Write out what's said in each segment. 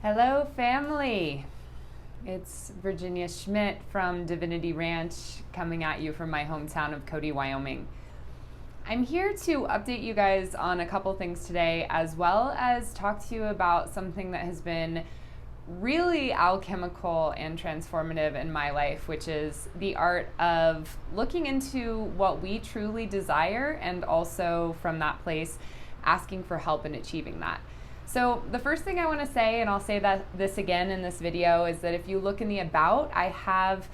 Hello, family. It's Virginia Schmidt from Divinity Ranch coming at you from my hometown of Cody, Wyoming. I'm here to update you guys on a couple things today, as well as talk to you about something that has been really alchemical and transformative in my life, which is the art of looking into what we truly desire and also from that place asking for help in achieving that. So the first thing I want to say, and I'll say this again in this video, is that if you look in the about, I have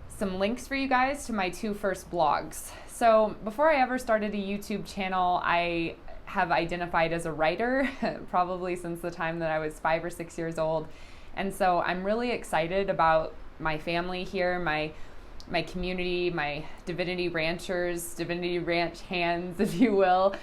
some links for you guys to my two first blogs. So before I ever started a YouTube channel, I have identified as a writer, probably since the time that I was 5 or 6 years old. And so I'm really excited about my family here, my community, my Divinity Ranchers, Divinity Ranch hands, if you will,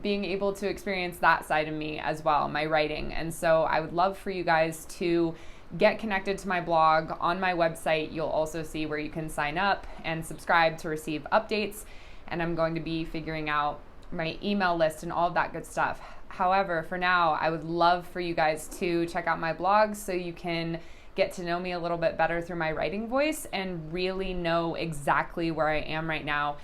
being able to experience that side of me as well, my writing. And so I would love for you guys to get connected to my blog. On my website, you'll also see where you can sign up and subscribe to receive updates. And I'm going to be figuring out my email list and all of that good stuff. However, for now, I would love for you guys to check out my blog so you can get to know me a little bit better through my writing voice and really know exactly where I am right now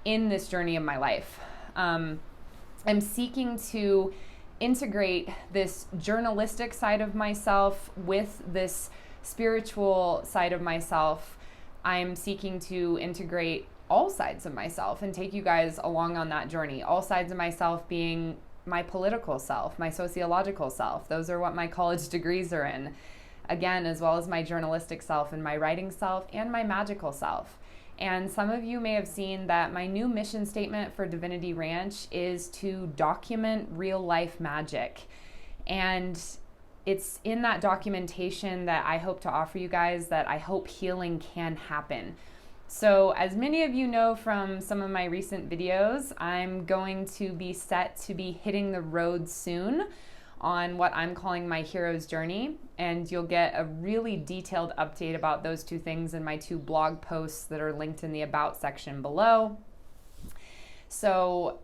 in this journey of my life. I'm seeking to integrate this journalistic side of myself with this spiritual side of myself. I'm seeking to integrate all sides of myself and take you guys along on that journey. All sides of myself being my political self, my sociological self. Those are what my college degrees are in. Again, as well as my journalistic self and my writing self and my magical self. And some of you may have seen that my new mission statement for Divinity Ranch is to document real life magic. And it's in that documentation that I hope to offer you guys that I hope healing can happen. So as many of you know from some of my recent videos, I'm going to be set to be hitting the road soon on what I'm calling my hero's journey, and you'll get a really detailed update about those two things in my two blog posts that are linked in the about section below. So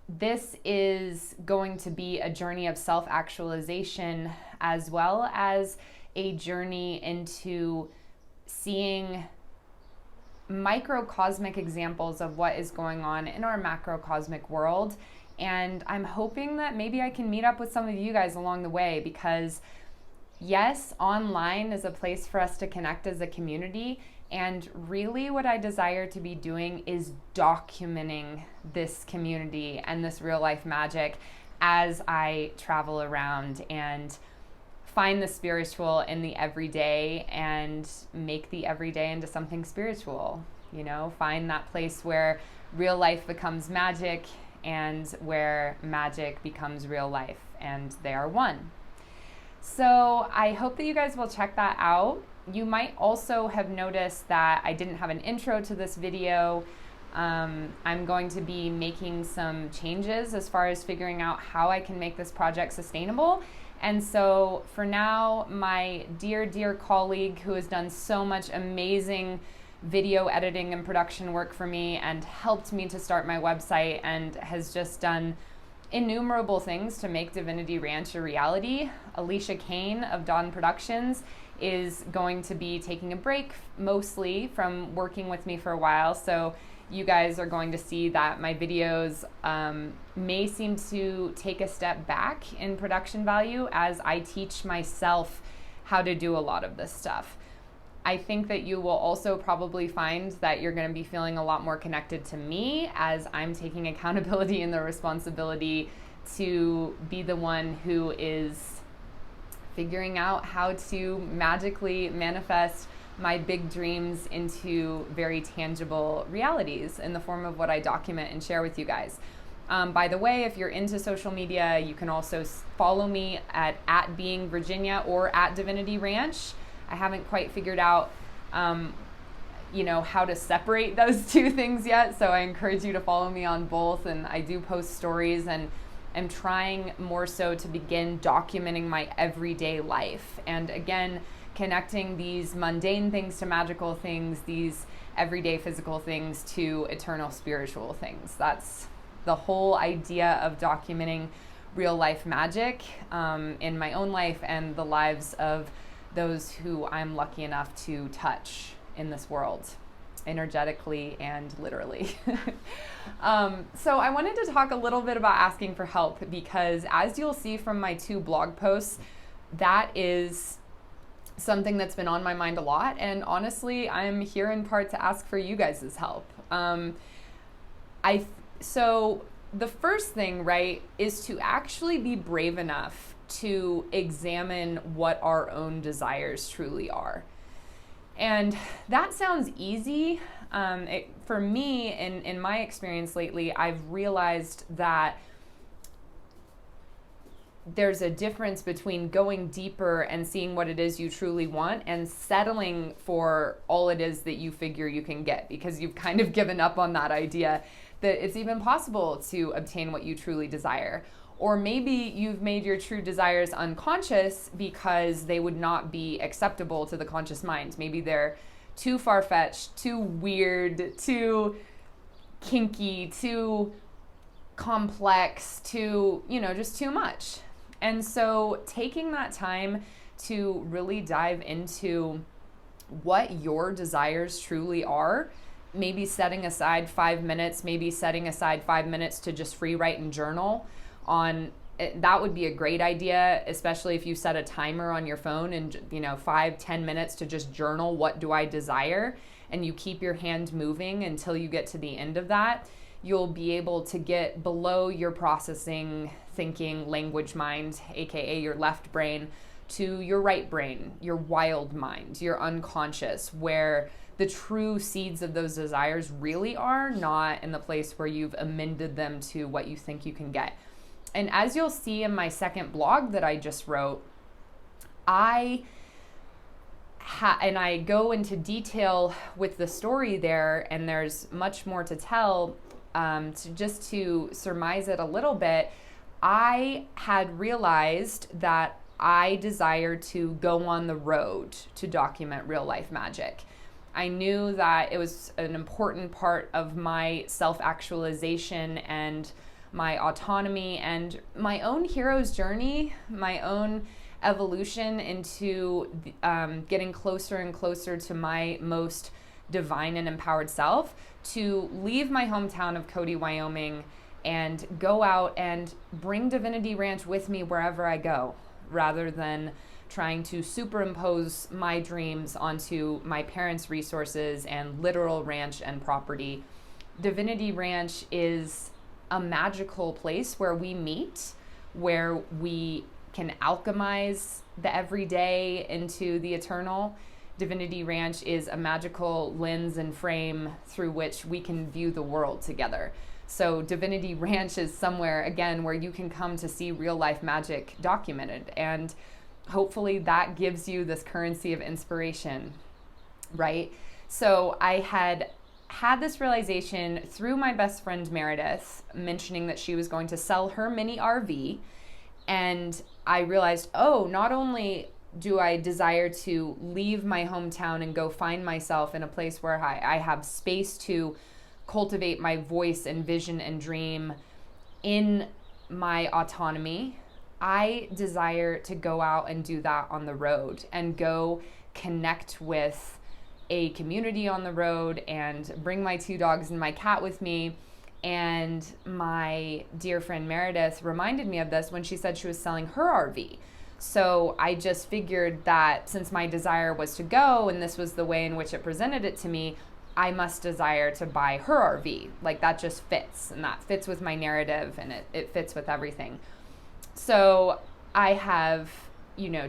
this is going to be a journey of self-actualization as well as a journey into seeing microcosmic examples of what is going on in our macrocosmic world. And I'm hoping that maybe I can meet up with some of you guys along the way, because yes, online is a place for us to connect as a community. And really what I desire to be doing is documenting this community and this real life magic as I travel around and find the spiritual in the everyday and make the everyday into something spiritual. You know, find that place where real life becomes magic and where magic becomes real life, and they are one. So I hope that you guys will check that out. You might also have noticed that I didn't have an intro to this video. I'm going to be making some changes as far as figuring out how I can make this project sustainable. And so for now, my dear colleague who has done so much amazing video editing and production work for me and helped me to start my website and has just done innumerable things to make Divinity Ranch a reality, Alicia Kane of Dawn Productions, is going to be taking a break mostly from working with me for a while. So you guys are going to see that my videos may seem to take a step back in production value as I teach myself how to do a lot of this stuff. I think that you will also probably find that you're going to be feeling a lot more connected to me as I'm taking accountability and the responsibility to be the one who is figuring out how to magically manifest my big dreams into very tangible realities in the form of what I document and share with you guys. By the way, if you're into social media, you can also follow me at @beingvirginia or @Divinity Ranch. I haven't quite figured out, how to separate those two things yet. So I encourage you to follow me on both. And I do post stories and am trying more so to begin documenting my everyday life. And again, connecting these mundane things to magical things, these everyday physical things to eternal spiritual things. That's the whole idea of documenting real life magic in my own life and the lives of those who I'm lucky enough to touch in this world, energetically and literally. So I wanted to talk a little bit about asking for help, because as you'll see from my 2 blog posts, that is something that's been on my mind a lot. And honestly, I'm here in part to ask for you guys' help. So the first thing, right, is to actually be brave enough to examine what our own desires truly are. And that sounds easy. For me, in my experience lately, I've realized that there's a difference between going deeper and seeing what it is you truly want and settling for all it is that you figure you can get, because you've kind of given up on that idea that it's even possible to obtain what you truly desire. Or maybe you've made your true desires unconscious because they would not be acceptable to the conscious mind. Maybe they're too far-fetched, too weird, too kinky, too complex, too, just too much. And so taking that time to really dive into what your desires truly are, maybe setting aside 5 minutes, maybe setting aside 5 minutes to just free write and journal on that would be a great idea, especially if you set a timer on your phone and 5-10 minutes to just journal, what do I desire, and you keep your hand moving until you get to the end of that. You'll be able to get below your processing, thinking, language mind, aka your left brain, to your right brain, your wild mind, your unconscious, where the true seeds of those desires really are, not in the place where you've amended them to what you think you can get. And as you'll see in my second blog that I just wrote, I go into detail with the story there, and there's much more to tell. To surmise it a little bit, I had realized that I desired to go on the road to document real life magic. I knew that it was an important part of my self-actualization and my autonomy and my own hero's journey, my own evolution into getting closer and closer to my most divine and empowered self, to leave my hometown of Cody, Wyoming, and go out and bring Divinity Ranch with me wherever I go, rather than trying to superimpose my dreams onto my parents' resources and literal ranch and property. Divinity Ranch is a magical place where we meet, where we can alchemize the everyday into the eternal. Divinity Ranch is a magical lens and frame through which we can view the world together. So Divinity Ranch is somewhere, again, where you can come to see real life magic documented. And hopefully that gives you this currency of inspiration, right? So I had this realization through my best friend Meredith, mentioning that she was going to sell her mini RV. And I realized, not only do I desire to leave my hometown and go find myself in a place where I have space to cultivate my voice and vision and dream in my autonomy, I desire to go out and do that on the road and go connect with a community on the road and bring my 2 dogs and my cat with me. And my dear friend Meredith reminded me of this when she said she was selling her RV. So I just figured that since my desire was to go and this was the way in which it presented it to me, I must desire to buy her RV. Like, that just fits, and that fits with my narrative, and it fits with everything. So I have,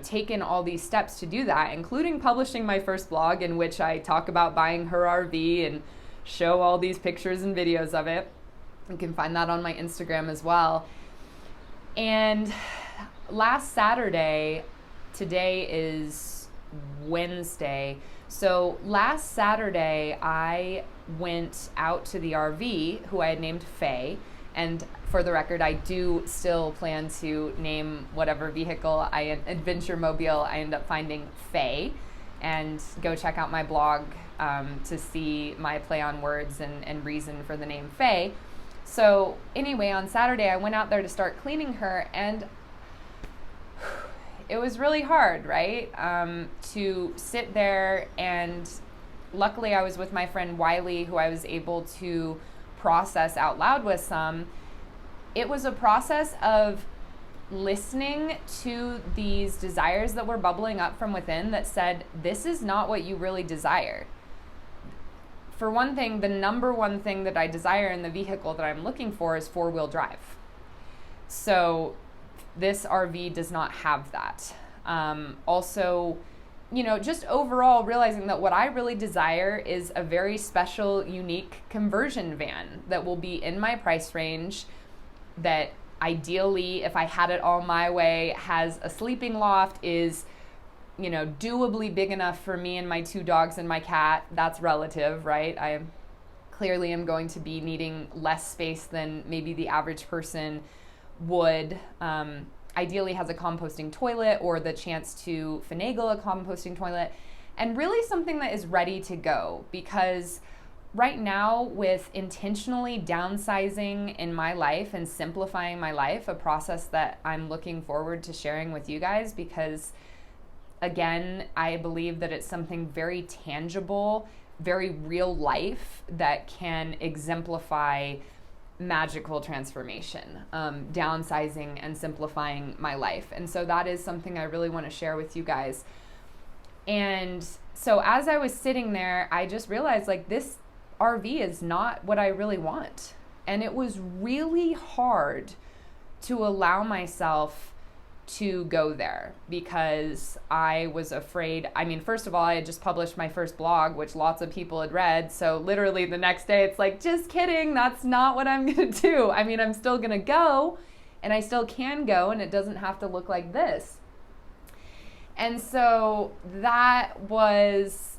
taken all these steps to do that, including publishing my first blog in which I talk about buying her RV and show all these pictures and videos of it. You can find that on my Instagram as well. And last Saturday, today is Wednesday, so last Saturday I went out to the RV, who I had named Faye. And for the record, I do still plan to name whatever vehicle adventure mobile I end up finding Faye. And go check out my blog to see my play on words and reason for the name Faye. So anyway, on Saturday, I went out there to start cleaning her, and it was really hard, right? To sit there, and luckily I was with my friend Wiley, who I was able to process out loud with some. It was a process of listening to these desires that were bubbling up from within that said, this is not what you really desire. For one thing, the number one thing that I desire in the vehicle that I'm looking for is 4-wheel drive. So this RV does not have that. Also, just overall realizing that what I really desire is a very special, unique conversion van that will be in my price range, that ideally, if I had it all my way, has a sleeping loft, is doably big enough for me and my 2 dogs and my cat. That's relative, right? I clearly am going to be needing less space than maybe the average person would. Ideally has a composting toilet or the chance to finagle a composting toilet, and really something that is ready to go, because right now, with intentionally downsizing in my life and simplifying my life, a process that I'm looking forward to sharing with you guys, because again, I believe that it's something very tangible, very real life that can exemplify magical transformation, downsizing and simplifying my life. And so that is something I really want to share with you guys. And so as I was sitting there, I just realized, like, this RV is not what I really want. And it was really hard to allow myself to go there, because I was afraid. I mean, first of all, I had just published my first blog, which lots of people had read. So literally the next day it's like, just kidding, that's not what I'm going to do. I mean, I'm still going to go, and I still can go, and it doesn't have to look like this. And so that was,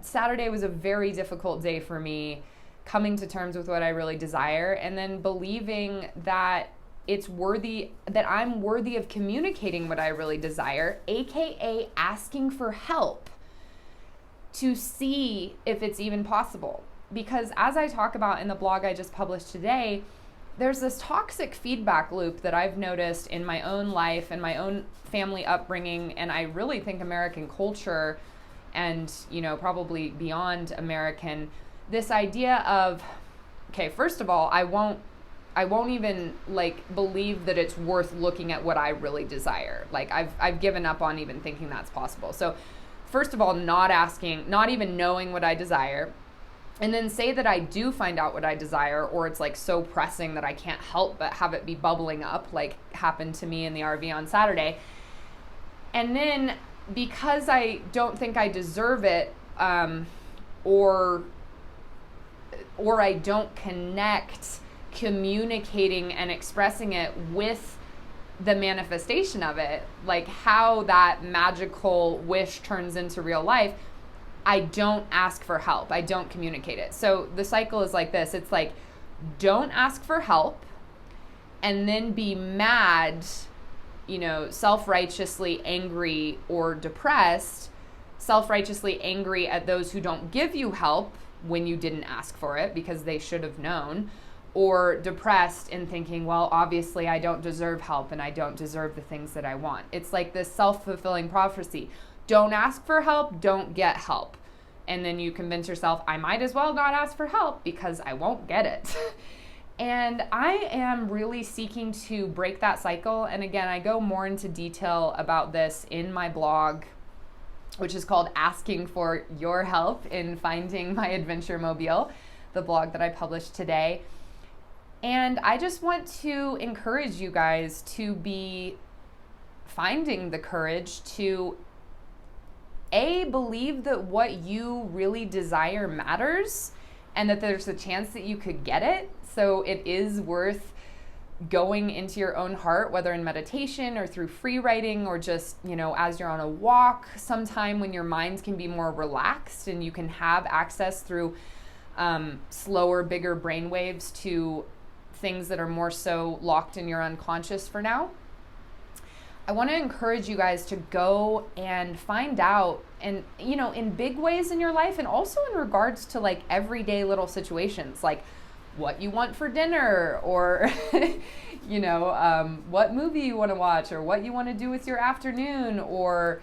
Saturday was a very difficult day for me, coming to terms with what I really desire, and then believing that it's worthy, that I'm worthy of communicating what I really desire, AKA asking for help to see if it's even possible. Because as I talk about in the blog I just published today, there's this toxic feedback loop that I've noticed in my own life and my own family upbringing, and I really think American culture, and probably beyond American, this idea of, okay, first of all, I won't even believe that it's worth looking at what I really desire. Like, I've given up on even thinking that's possible. So first of all, not asking, not even knowing what I desire. And then say that I do find out what I desire, or it's like so pressing that I can't help but have it be bubbling up, like happened to me in the RV on Saturday. And then because I don't think I deserve it, or I don't connect communicating and expressing it with the manifestation of it, like how that magical wish turns into real life, I don't ask for help. I don't communicate it. So the cycle is like this. It's like, don't ask for help, and then be mad, self-righteously angry or depressed, self-righteously angry at those who don't give you help when you didn't ask for it because they should have known, or depressed and thinking, well, obviously I don't deserve help and I don't deserve the things that I want. It's like this self-fulfilling prophecy. Don't ask for help, don't get help. And then you convince yourself, I might as well not ask for help because I won't get it. And I am really seeking to break that cycle. And again, I go more into detail about this in my blog, which is called Asking for Your Help in Finding My Adventure Mobile, the blog that I published today. And I just want to encourage you guys to be finding the courage to believe that what you really desire matters, and that there's a chance that you could get it. So it is worth going into your own heart, whether in meditation or through free writing, or just, as you're on a walk sometime when your minds can be more relaxed and you can have access through slower, bigger brain waves to things that are more so locked in your unconscious for now. I want to encourage you guys to go and find out, and in big ways in your life, and also in regards to like everyday little situations. Like, what you want for dinner, or what movie you want to watch, or what you want to do with your afternoon, or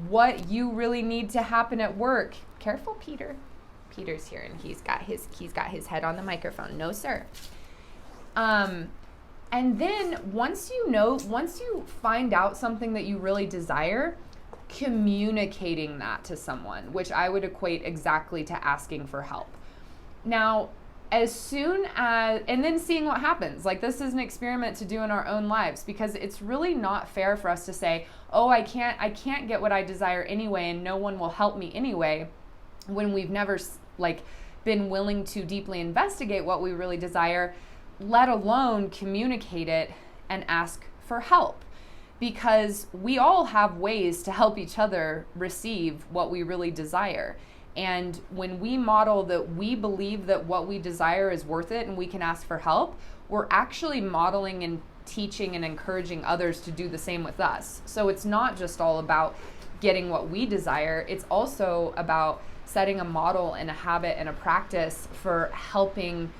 what you really need to happen at work. Careful, Peter. Peter's here and he's got his head on the microphone. No, sir. And then once you find out something that you really desire, communicating that to someone, which I would equate exactly to asking for help. Now, and then seeing what happens. Like, this is an experiment to do in our own lives, because it's really not fair for us to say, oh, I can't get what I desire anyway, and no one will help me anyway, when we've never been willing to deeply investigate what we really desire, let alone communicate it and ask for help. Because we all have ways to help each other receive what we really desire. And when we model that we believe that what we desire is worth it and we can ask for help, we're actually modeling and teaching and encouraging others to do the same with us. So it's not just all about getting what we desire, it's also about setting a model and a habit and a practice for helping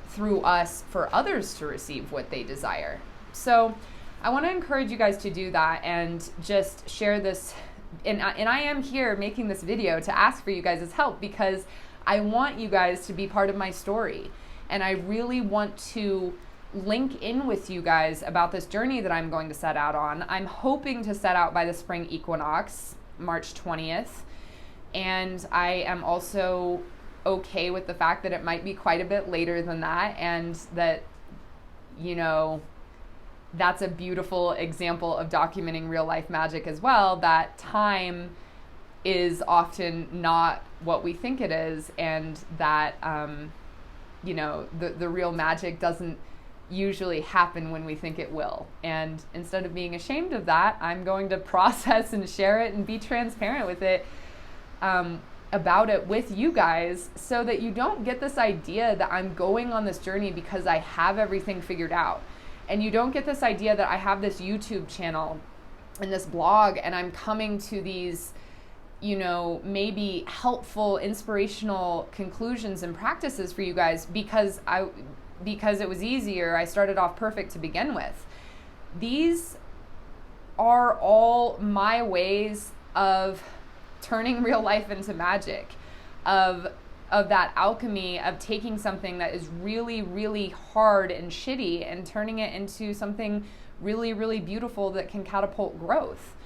through us for others to receive what they desire. So I want to encourage you guys to do that and just share this. And I am here making this video to ask for you guys' help, because I want you guys to be part of my story. And I really want to link in with you guys about this journey that I'm going to set out on. I'm hoping to set out by the spring equinox, March 20th. And I am also okay with the fact that it might be quite a bit later than that, and that, that's a beautiful example of documenting real life magic as well, that time is often not what we think it is, and that, the real magic doesn't usually happen when we think it will. And instead of being ashamed of that, I'm going to process and share it and be transparent with it, about it with you guys, so that you don't get this idea that I'm going on this journey because I have everything figured out. And you don't get this idea that I have this YouTube channel and this blog and I'm coming to these, maybe helpful, inspirational conclusions and practices for you guys because it was easier. I started off perfect to begin with. These are all my ways of turning real life into magic, of that alchemy of taking something that is really, really hard and shitty and turning it into something really, really beautiful that can catapult growth.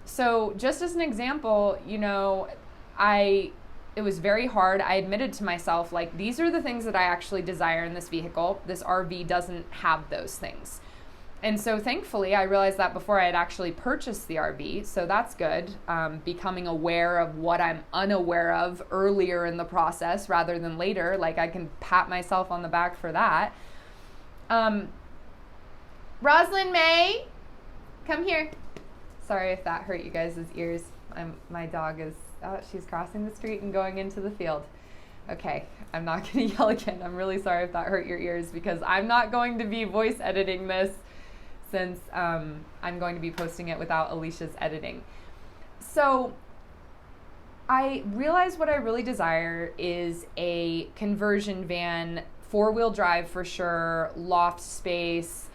So just as an example, it was very hard. I admitted to myself, these are the things that I actually desire in this vehicle. This RV doesn't have those things. And so thankfully, I realized that before I had actually purchased the RV, so that's good. Becoming aware of what I'm unaware of earlier in the process rather than later, I can pat myself on the back for that. Rosalind May, come here. Sorry if that hurt you guys' ears. My dog is, she's crossing the street and going into the field. Okay, I'm not gonna yell again. I'm really sorry if that hurt your ears, because I'm not going to be voice editing this, since I'm going to be posting it without Alicia's editing. So I realized what I really desire is a conversion van, 4-wheel drive for sure, loft space,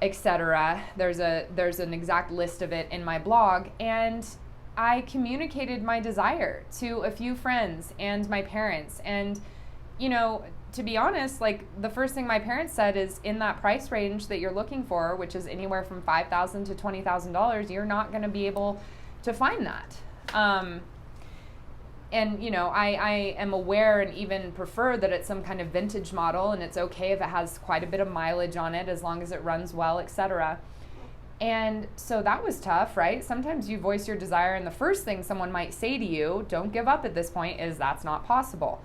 etc. There's an exact list of it in my blog, and I communicated my desire to a few friends and my parents. And to be honest, the first thing my parents said is, in that price range that you're looking for, which is anywhere from $5,000 to $20,000, you're not going to be able to find that. And I am aware and even prefer that it's some kind of vintage model, and it's okay if it has quite a bit of mileage on it as long as it runs well, etc. And so that was tough, right? Sometimes you voice your desire, and the first thing someone might say to you, don't give up at this point, is that's not possible.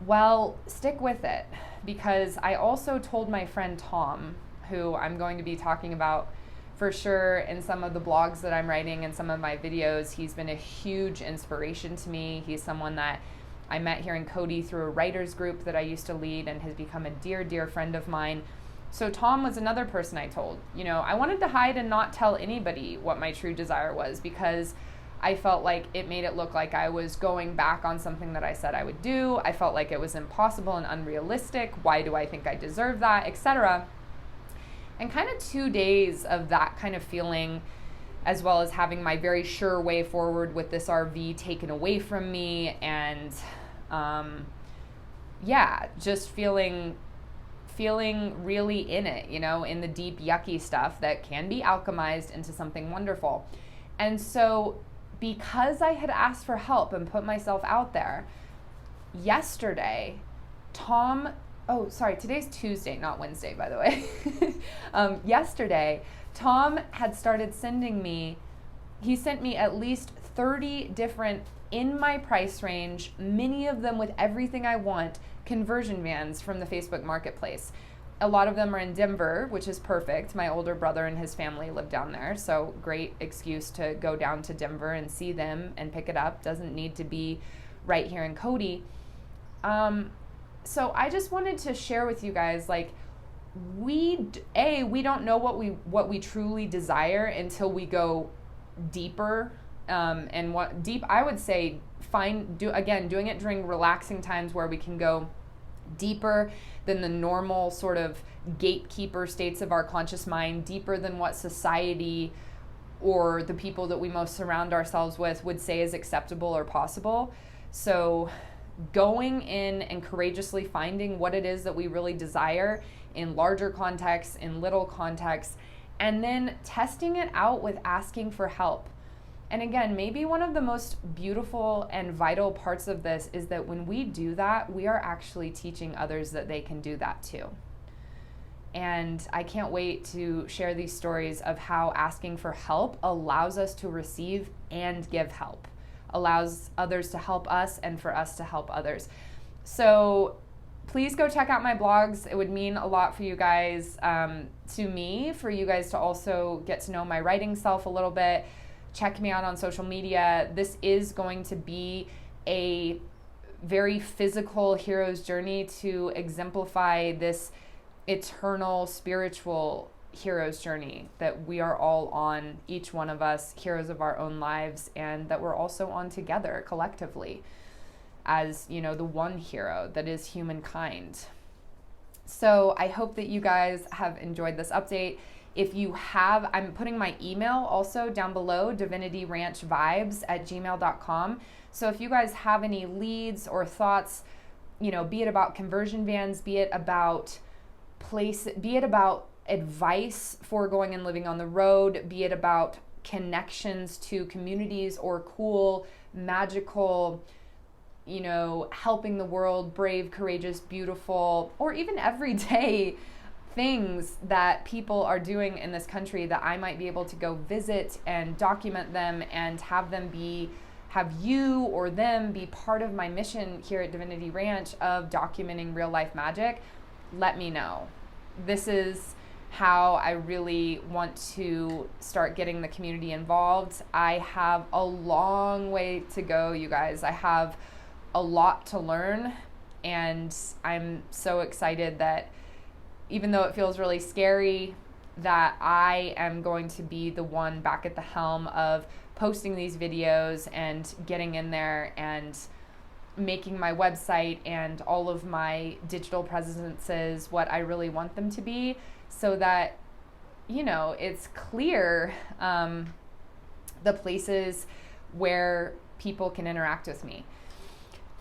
Well, stick with it, because I also told my friend Tom, who I'm going to be talking about for sure in some of the blogs that I'm writing and some of my videos. He's been a huge inspiration to me. He's someone that I met here in Cody through a writers group that I used to lead, and has become a dear, dear friend of mine. So Tom was another person I told. I wanted to hide and not tell anybody what my true desire was, because I felt like it made it look like I was going back on something that I said I would do. I felt like it was impossible and unrealistic. Why do I think I deserve that, etc. And kind of 2 days of that kind of feeling, as well as having my very sure way forward with this RV taken away from me, and just feeling really in it, in the deep yucky stuff that can be alchemized into something wonderful. And so because I had asked for help and put myself out there, yesterday, today's Tuesday, not Wednesday, by the way. Yesterday, Tom had started sending me, he sent me at least 30 different, in my price range, many of them with everything I want, conversion vans from the Facebook Marketplace. A lot of them are in Denver, which is perfect. My older brother and his family live down there, so great excuse to go down to Denver and see them and pick it up. Doesn't need to be right here in Cody. So I just wanted to share with you guys, like, we don't know what we truly desire until we go deeper. And what deep, I would say, doing it during relaxing times where we can go deeper than the normal sort of gatekeeper states of our conscious mind, deeper than what society or the people that we most surround ourselves with would say is acceptable or possible. So going in and courageously finding what it is that we really desire in larger contexts, in little contexts, and then testing it out with asking for help. And again, maybe one of the most beautiful and vital parts of this is that when we do that, we are actually teaching others that they can do that too. And I can't wait to share these stories of how asking for help allows us to receive and give help, allows others to help us and for us to help others. So please go check out my blogs. It would mean a lot for you guys, to me, for you guys to also get to know my writing self a little bit. Check me out on social media. This is going to be a very physical hero's journey to exemplify this eternal spiritual hero's journey that we are all on, each one of us, heroes of our own lives, and that we're also on together collectively as, the one hero that is humankind. So I hope that you guys have enjoyed this update. If you have, I'm putting my email also down below, divinityranchvibes@gmail.com. So if you guys have any leads or thoughts, be it about conversion vans, be it about advice for going and living on the road, be it about connections to communities or cool, magical, helping the world, brave, courageous, beautiful, or even everyday things that people are doing in this country that I might be able to go visit and document them and have you or them be part of my mission here at Divinity Ranch of documenting real life magic, let me know. This is how I really want to start getting the community involved. I have a long way to go, you guys. I have a lot to learn, and I'm so excited that even though it feels really scary, that I am going to be the one back at the helm of posting these videos and getting in there and making my website and all of my digital presences what I really want them to be, so that, it's clear the places where people can interact with me.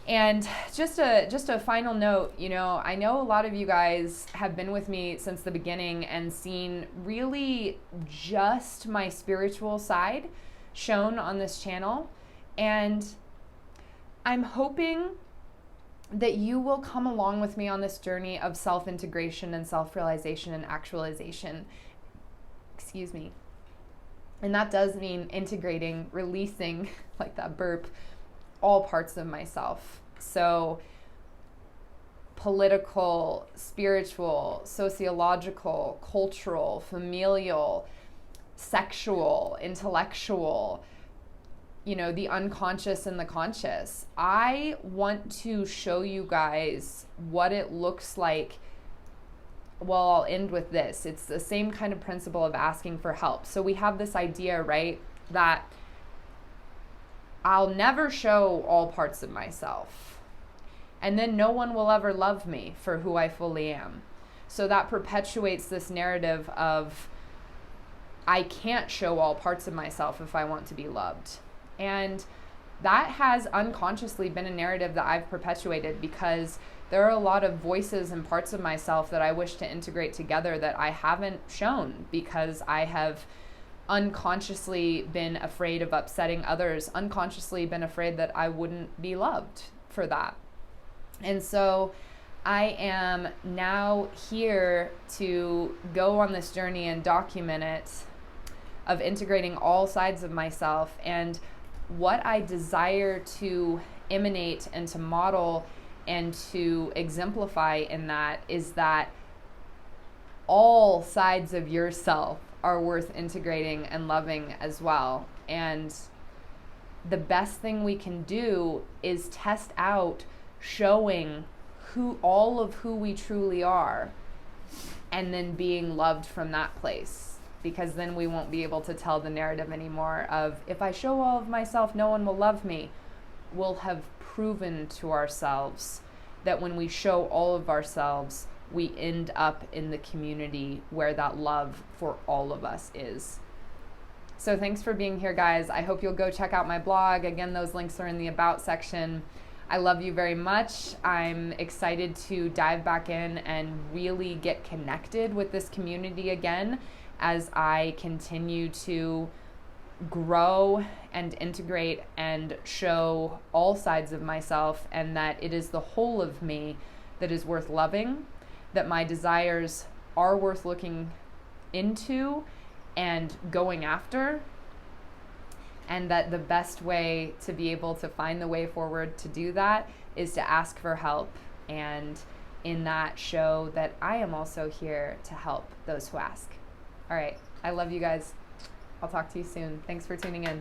And just a final note, I know a lot of you guys have been with me since the beginning and seen really just my spiritual side shown on this channel. And I'm hoping that you will come along with me on this journey of self-integration and self-realization and actualization. Excuse me. And that does mean integrating, releasing, like that burp, all parts of myself. So political, spiritual, sociological, cultural, familial, sexual, intellectual, the unconscious and the conscious. I want to show you guys what it looks like. Well, I'll end with this. It's the same kind of principle of asking for help. So we have this idea, right, that I'll never show all parts of myself. And then no one will ever love me for who I fully am. So that perpetuates this narrative of I can't show all parts of myself if I want to be loved. And that has unconsciously been a narrative that I've perpetuated, because there are a lot of voices and parts of myself that I wish to integrate together that I haven't shown, because I have unconsciously been afraid of upsetting others, unconsciously been afraid that I wouldn't be loved for that. And so I am now here to go on this journey and document it, of integrating all sides of myself. And what I desire to emanate and to model and to exemplify in that is that all sides of yourself are worth integrating and loving as well. And the best thing we can do is test out showing all of who we truly are, and then being loved from that place. Because then we won't be able to tell the narrative anymore of, if I show all of myself, no one will love me. We'll have proven to ourselves that when we show all of ourselves, we end up in the community where that love for all of us is. So thanks for being here, guys. I hope you'll go check out my blog. Again, those links are in the About section. I love you very much. I'm excited to dive back in and really get connected with this community again as I continue to grow and integrate and show all sides of myself, and that it is the whole of me that is worth loving, that my desires are worth looking into and going after, and that the best way to be able to find the way forward to do that is to ask for help, and in that show that I am also here to help those who ask. All right, I love you guys. I'll talk to you soon. Thanks for tuning in.